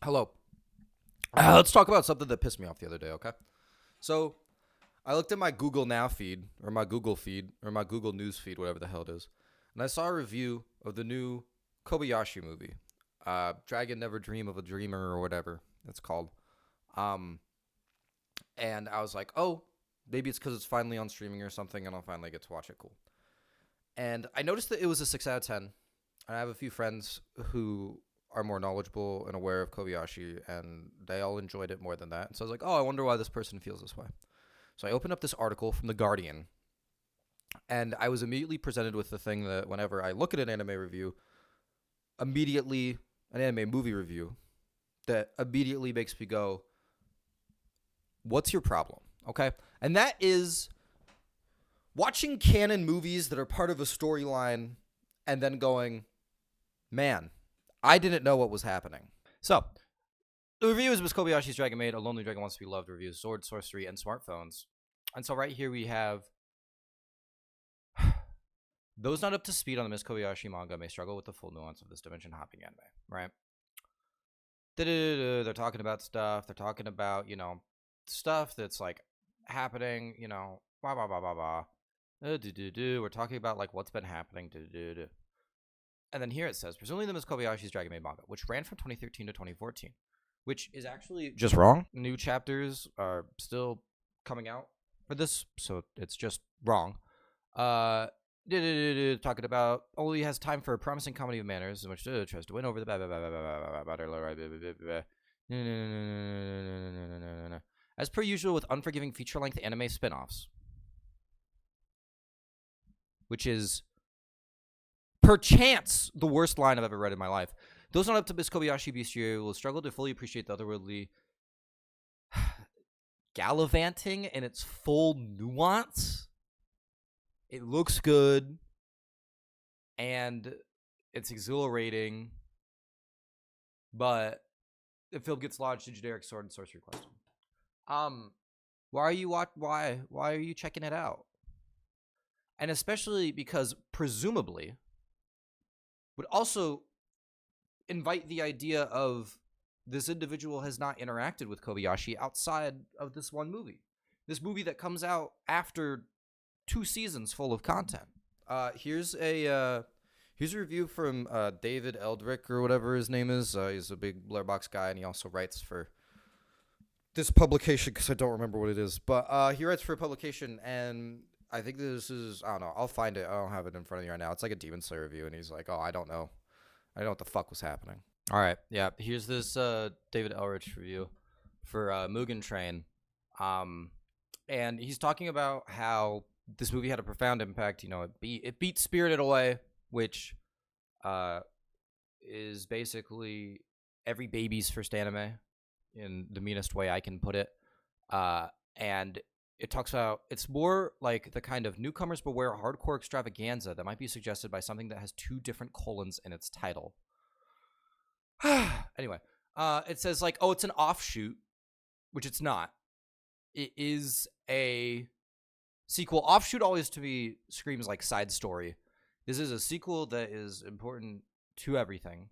Hello. Let's talk about something that pissed me off the other day, okay? So, I looked at my Google Now feed, or my Google feed, or my Google News feed, whatever the hell it is, and I saw a review of the new Kobayashi movie, Dragon Never Dream of a Dreamer, or whatever it's called. And I was like, oh, maybe it's because it's finally on streaming or something, and I'll finally get to watch it. Cool. And I noticed that it was a 6 out of 10, and I have a few friends who are more knowledgeable and aware of Kobayashi, and they all enjoyed it more than that. And so I was like, oh, I wonder why this person feels this way. So I opened up this article from The Guardian, and I was immediately presented with the thing that whenever I look at an anime review, immediately, an anime movie review, that immediately makes me go, what's your problem? Okay? And that is watching canon movies that are part of a storyline and then going, man, I didn't know what was happening. So, the review is Miss Kobayashi's Dragon Maid, A Lonely Dragon Wants to Be Loved reviews, Sword, Sorcery, and Smartphones. And so right here we have those not up to speed on the Miss Kobayashi manga may struggle with the full nuance of this dimension-hopping anime, right? They're talking about stuff. They're talking about, stuff that's, like, happening, blah, blah, blah, blah, blah. We're talking about, like, what's been happening, And then here it says, presumably the Miss Kobayashi's Dragon Maid manga, which ran from 2013 to 2014, which is actually just wrong. New chapters are still coming out for this, so it's just wrong. Talking about only has time for a promising comedy of manners in which tries to win over the as per usual with unforgiving feature-length anime spin-offs, which is perchance the worst line I've ever read in my life. Those not up to Miss Kobayashi Bestiary will struggle to fully appreciate the otherworldly gallivanting in its full nuance. It looks good, and it's exhilarating, but the film gets lodged in generic sword and sorcery question. Why are you checking it out? And especially because presumably would also invite the idea of this individual has not interacted with Kobayashi outside of this one movie. This movie that comes out after 2 seasons full of content. Here's a review from David Eldrick or whatever his name is. He's a big Blurbox guy, and he also writes for this publication because I don't remember what it is. But he writes for a publication, and I think this is, I don't know, I'll find it. I don't have it in front of me right now. It's like a Demon Slayer review, and he's like, oh, I don't know. I don't know what the fuck was happening. All right, yeah, here's this David Elrich review for Mugen Train. And he's talking about how this movie had a profound impact. It beat Spirited Away, which is basically every baby's first anime in the meanest way I can put it. And it talks about, it's more like the kind of newcomers beware hardcore extravaganza that might be suggested by something that has 2 different colons in its title. Anyway, it says like, oh, it's an offshoot, which it's not. It is a sequel. Offshoot always to me screams like side story. This is a sequel that is important to everything.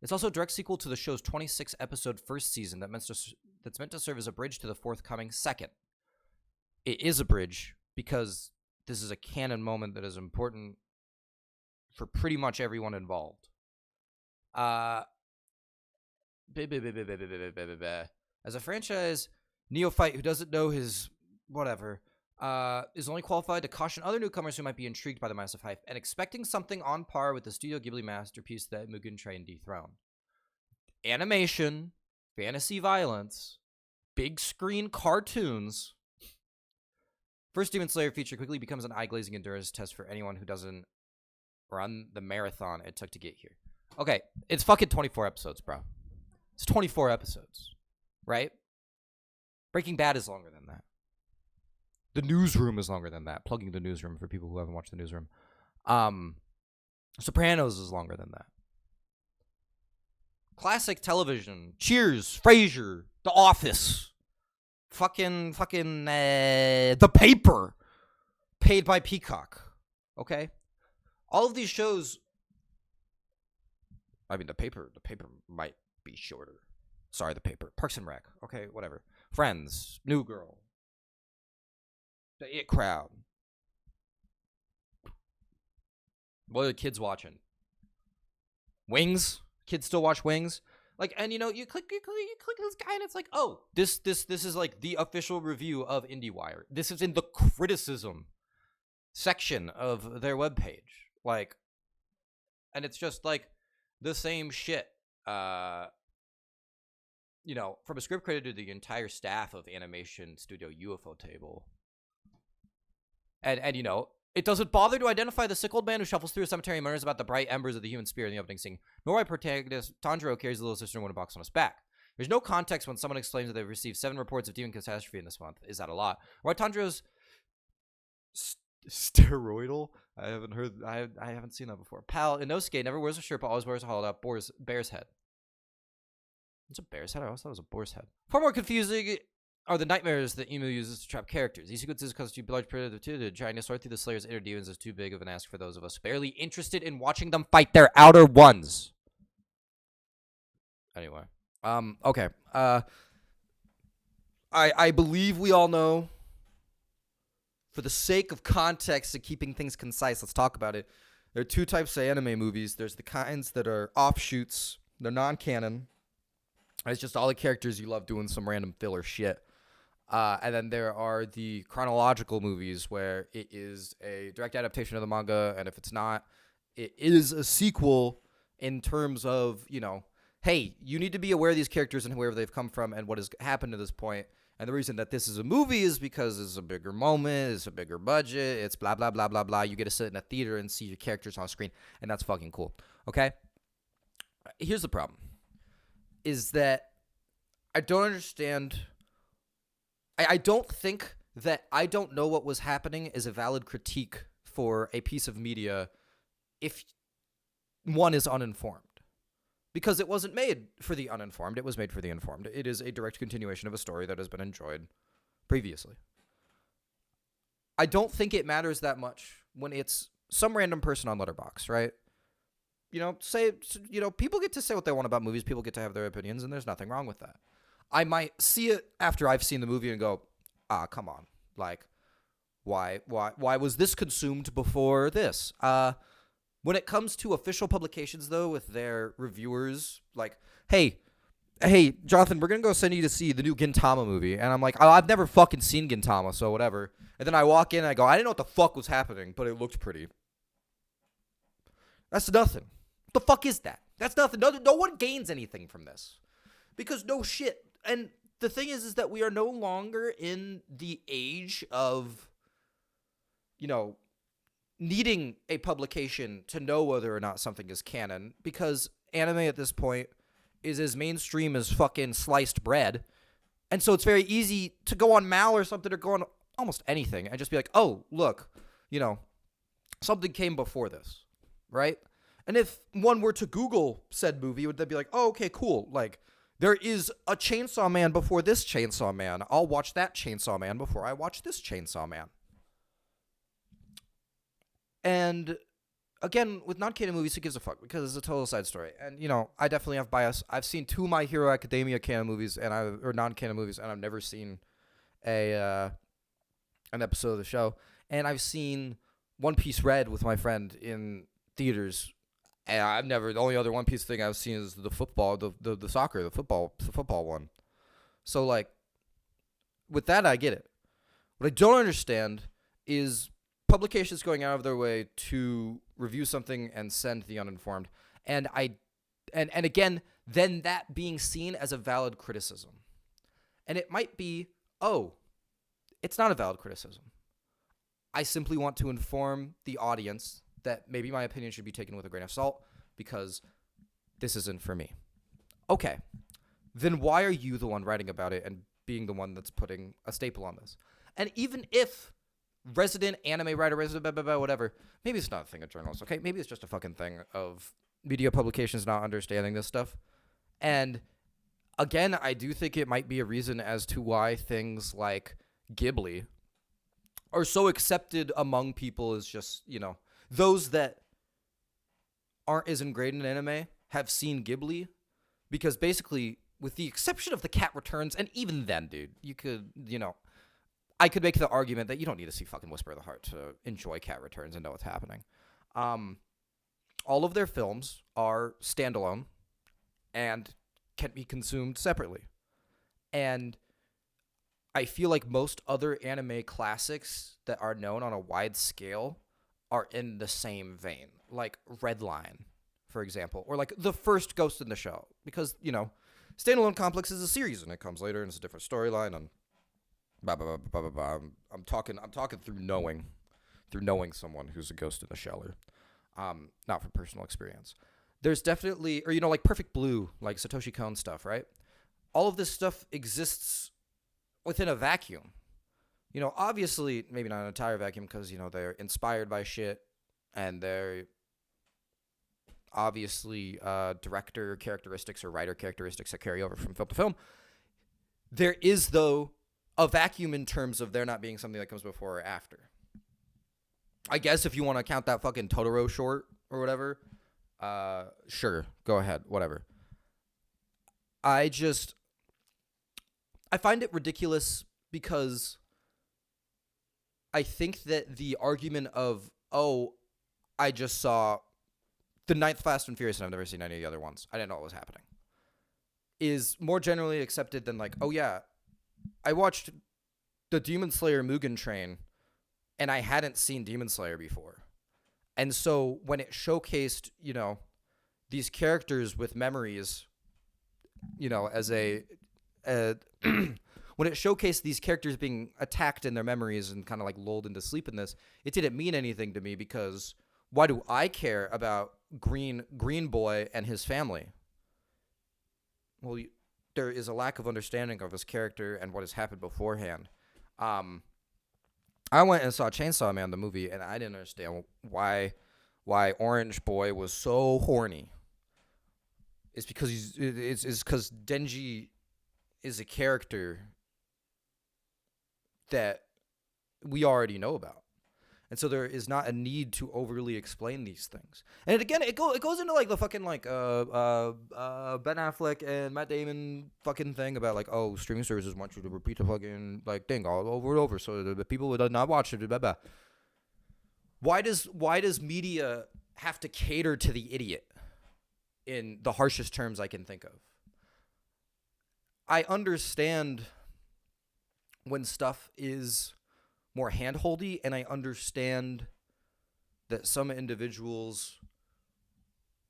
It's also a direct sequel to the show's 26 episode first season that's meant to serve as a bridge to the forthcoming second. It is a bridge because this is a canon moment that is important for pretty much everyone involved. As a franchise neophyte who doesn't know his whatever, is only qualified to caution other newcomers who might be intrigued by the massive hype and expecting something on par with the Studio Ghibli masterpiece that Mugen Train dethroned. Animation, fantasy violence, big screen cartoons. First Demon Slayer feature quickly becomes an eye-glazing endurance test for anyone who doesn't run the marathon it took to get here. Okay, it's fucking 24 episodes, bro. It's 24 episodes, right? Breaking Bad is longer than that. The Newsroom is longer than that. Plugging the Newsroom for people who haven't watched the Newsroom. Sopranos is longer than that. Classic television. Cheers, Frasier, The Office. Fucking The Paper. Paid by Peacock. Okay? All of these shows, I mean, the paper might be shorter. Sorry, the paper. Parks and Rec. Okay, whatever. Friends. New Girl. The It Crowd. What are the kids watching? Wings. Kids still watch Wings. Like, and you click this guy, and it's like, oh, this is like the official review of IndieWire. This is in the criticism section of their webpage. Like, and it's just like the same shit. From a script creditor to the entire staff of Animation Studio UFO Table. And it doesn't bother to identify the sick old man who shuffles through a cemetery and murmurs about the bright embers of the human spirit in the opening scene, nor why protagonist Tanjiro carries the little sister in a box on his back. There's no context when someone exclaims that they've received 7 reports of demon catastrophe in this month. Is that a lot? Or why Tanjiro's steroidal? I haven't seen that before. Pal Inosuke never wears a shirt but always wears a hollowed out bear's head. It's a bear's head? I always thought it was a boar's head. Far more confusing are the nightmares that Emu uses to trap characters. These sequences constitute large period of two, trying to sort through the Slayer's inner demons is too big of an ask for those of us barely interested in watching them fight their outer ones. Anyway. Okay. I believe we all know, for the sake of context and keeping things concise, let's talk about it. There are 2 types of anime movies. There's the kinds that are offshoots. They're non-canon. It's just all the characters you love doing some random filler shit. And then there are the chronological movies where it is a direct adaptation of the manga, and if it's not, it is a sequel in terms of, hey, you need to be aware of these characters and wherever they've come from and what has happened to this point. And the reason that this is a movie is because it's a bigger moment, it's a bigger budget, it's blah, blah, blah, blah, blah. You get to sit in a theater and see your characters on screen, and that's fucking cool, okay? Here's the problem. Is that I don't understand. I don't think that I don't know what was happening is a valid critique for a piece of media if one is uninformed. Because it wasn't made for the uninformed, it was made for the informed. It is a direct continuation of a story that has been enjoyed previously. I don't think it matters that much when it's some random person on Letterboxd, right? People get to say what they want about movies. People get to have their opinions, and there's nothing wrong with that. I might see it after I've seen the movie and go, come on. Like, why was this consumed before this? When it comes to official publications, though, with their reviewers, like, hey, Jonathan, we're going to go send you to see the new Gintama movie. And I'm like, oh, I've never fucking seen Gintama, so whatever. And then I walk in and I go, I didn't know what the fuck was happening, but it looked pretty. That's nothing. What the fuck is that? That's nothing. No one gains anything from this. Because no shit. And the thing is that we are no longer in the age of, needing a publication to know whether or not something is canon. Because anime at this point is as mainstream as fucking sliced bread. And so it's very easy to go on Mal or something or go on almost anything and just be like, oh, look, something came before this, right? And if one were to Google said movie, would they be like, oh, okay, cool. Like, there is a Chainsaw Man before this Chainsaw Man. I'll watch that Chainsaw Man before I watch this Chainsaw Man. And again, with non-canon movies, who gives a fuck? Because it's a total side story. And, I definitely have bias. I've seen 2 My Hero Academia canon movies or non-canon movies, and I've never seen an episode of the show. And I've seen One Piece Red with my friend in theaters. And the only other One Piece thing I've seen is the football, the soccer, the football one. So, like, with that, I get it. What I don't understand is publications going out of their way to review something and send the uninformed. And again, then that being seen as a valid criticism. And it might be, oh, it's not a valid criticism. I simply want to inform the audience that maybe my opinion should be taken with a grain of salt because this isn't for me. Okay, then why are you the one writing about it and being the one that's putting a staple on this? And even if resident anime writer, whatever, maybe it's not a thing of journalists, okay? Maybe it's just a fucking thing of media publications not understanding this stuff. And again, I do think it might be a reason as to why things like Ghibli are so accepted among people as just, those that aren't as ingrained in anime have seen Ghibli because basically with the exception of the Cat Returns, and even then, dude, you could, I could make the argument that you don't need to see fucking Whisper of the Heart to enjoy Cat Returns and know what's happening. All of their films are standalone and can be consumed separately. And I feel like most other anime classics that are known on a wide scale are in the same vein, like Redline, for example, or like the first Ghost in the Shell, because, Standalone Complex is a series and it comes later and it's a different storyline and blah, blah, blah, blah, blah, blah. I'm talking through knowing someone who's a Ghost in the Sheller, not from personal experience. There's definitely, or like Perfect Blue, like Satoshi Kon stuff, right? All of this stuff exists within a vacuum. Obviously, maybe not an entire vacuum because, they're inspired by shit and they're obviously director characteristics or writer characteristics that carry over from film to film. There is, though, a vacuum in terms of there not being something that comes before or after. I guess if you want to count that fucking Totoro short or whatever, sure, go ahead, whatever. I find it ridiculous because I think that the argument of, I just saw the 9th Fast and Furious and I've never seen any of the other ones, I didn't know what was happening, is more generally accepted than like, oh yeah, I watched the Demon Slayer Mugen Train and I hadn't seen Demon Slayer before. And so when it showcased, these characters with memories, as a when it showcased these characters being attacked in their memories and kind of like lulled into sleep in this, it didn't mean anything to me because why do I care about Green Boy and his family? Well, there is a lack of understanding of his character and what has happened beforehand. I went and saw Chainsaw Man, the movie, and I didn't understand why Orange Boy was so horny. It's because it's because Denji is a character that we already know about. And so there is not a need to overly explain these things. And again, it goes into like the fucking like Ben Affleck and Matt Damon fucking thing about like, oh, streaming services want you to repeat the fucking like thing all over and over so the people would not watch it. Blah, blah. Why does media have to cater to the idiot in the harshest terms I can think of? I understand when stuff is more handholdy, and I understand that some individuals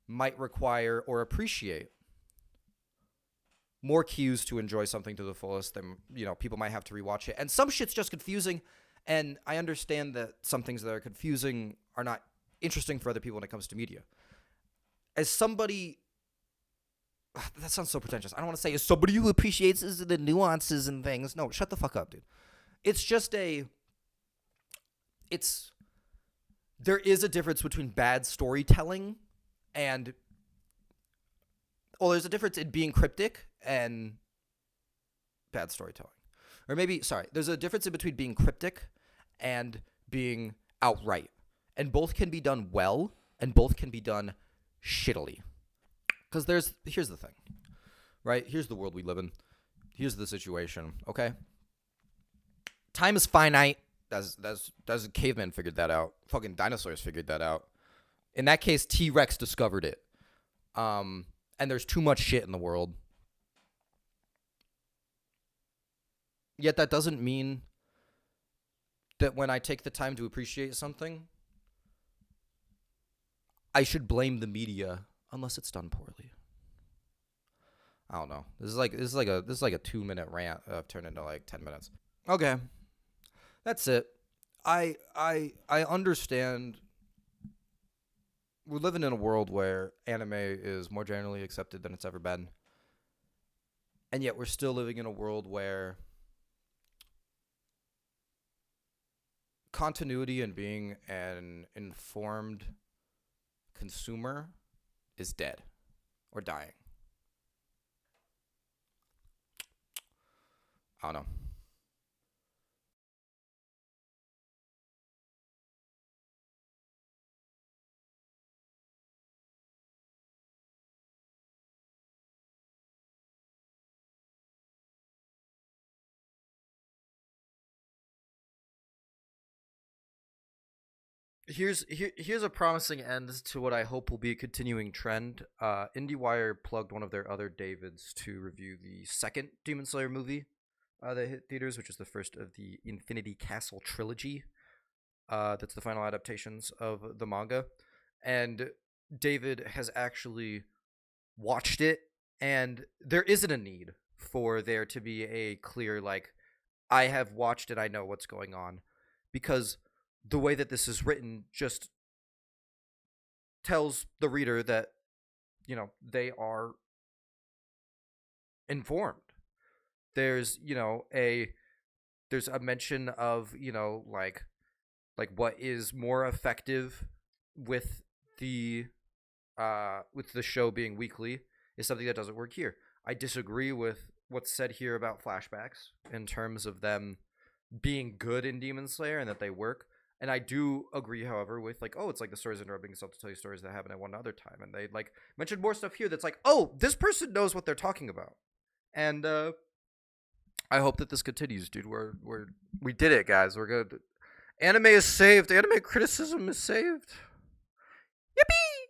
might require or appreciate more cues to enjoy something to the fullest than, people might have to rewatch it. And some shit's just confusing, and I understand that some things that are confusing are not interesting for other people when it comes to media. As somebody... That sounds so pretentious. I don't want to say as somebody who appreciates the nuances and things. No, shut the fuck up, dude. It's just there is a difference between bad storytelling and, there's a difference in being cryptic and bad storytelling. Or maybe, there's a difference in between being cryptic and being outright. And both can be done well, and both can be done shittily. Because here's the thing, right? Here's the world we live in. Here's the situation, okay? Time is finite. That's cavemen figured that out. Fucking dinosaurs figured that out. In that case, T-Rex discovered it. And there's too much shit in the world. Yet that doesn't mean that when I take the time to appreciate something, I should blame the media unless it's done poorly. I don't know. This is like a 2-minute rant. I've turned into like 10 minutes. Okay. That's it. I understand we're living in a world where anime is more generally accepted than it's ever been. And yet we're still living in a world where continuity and being an informed consumer is dead or dying. I don't know. Here's a promising end to what I hope will be a continuing trend. IndieWire plugged one of their other Davids to review the second Demon Slayer movie that hit theaters, which is the first of the Infinity Castle trilogy. That's the final adaptations of the manga, and David has actually watched it, and there isn't a need for there to be a clear like I have watched it, I know what's going on, because the way that this is written just tells the reader that they are informed. There's there's a mention of what is more effective with the show being weekly is something that doesn't work here. I disagree with what's said here about flashbacks in terms of them being good in Demon Slayer and that they work. And I do agree, however, with it's like the stories interrupting itself to tell you stories that happened at one other time, and they mentioned more stuff here that's like, oh, this person knows what they're talking about, and I hope that this continues, dude. We did it, guys. We're good. Anime is saved. Anime criticism is saved. Yippee!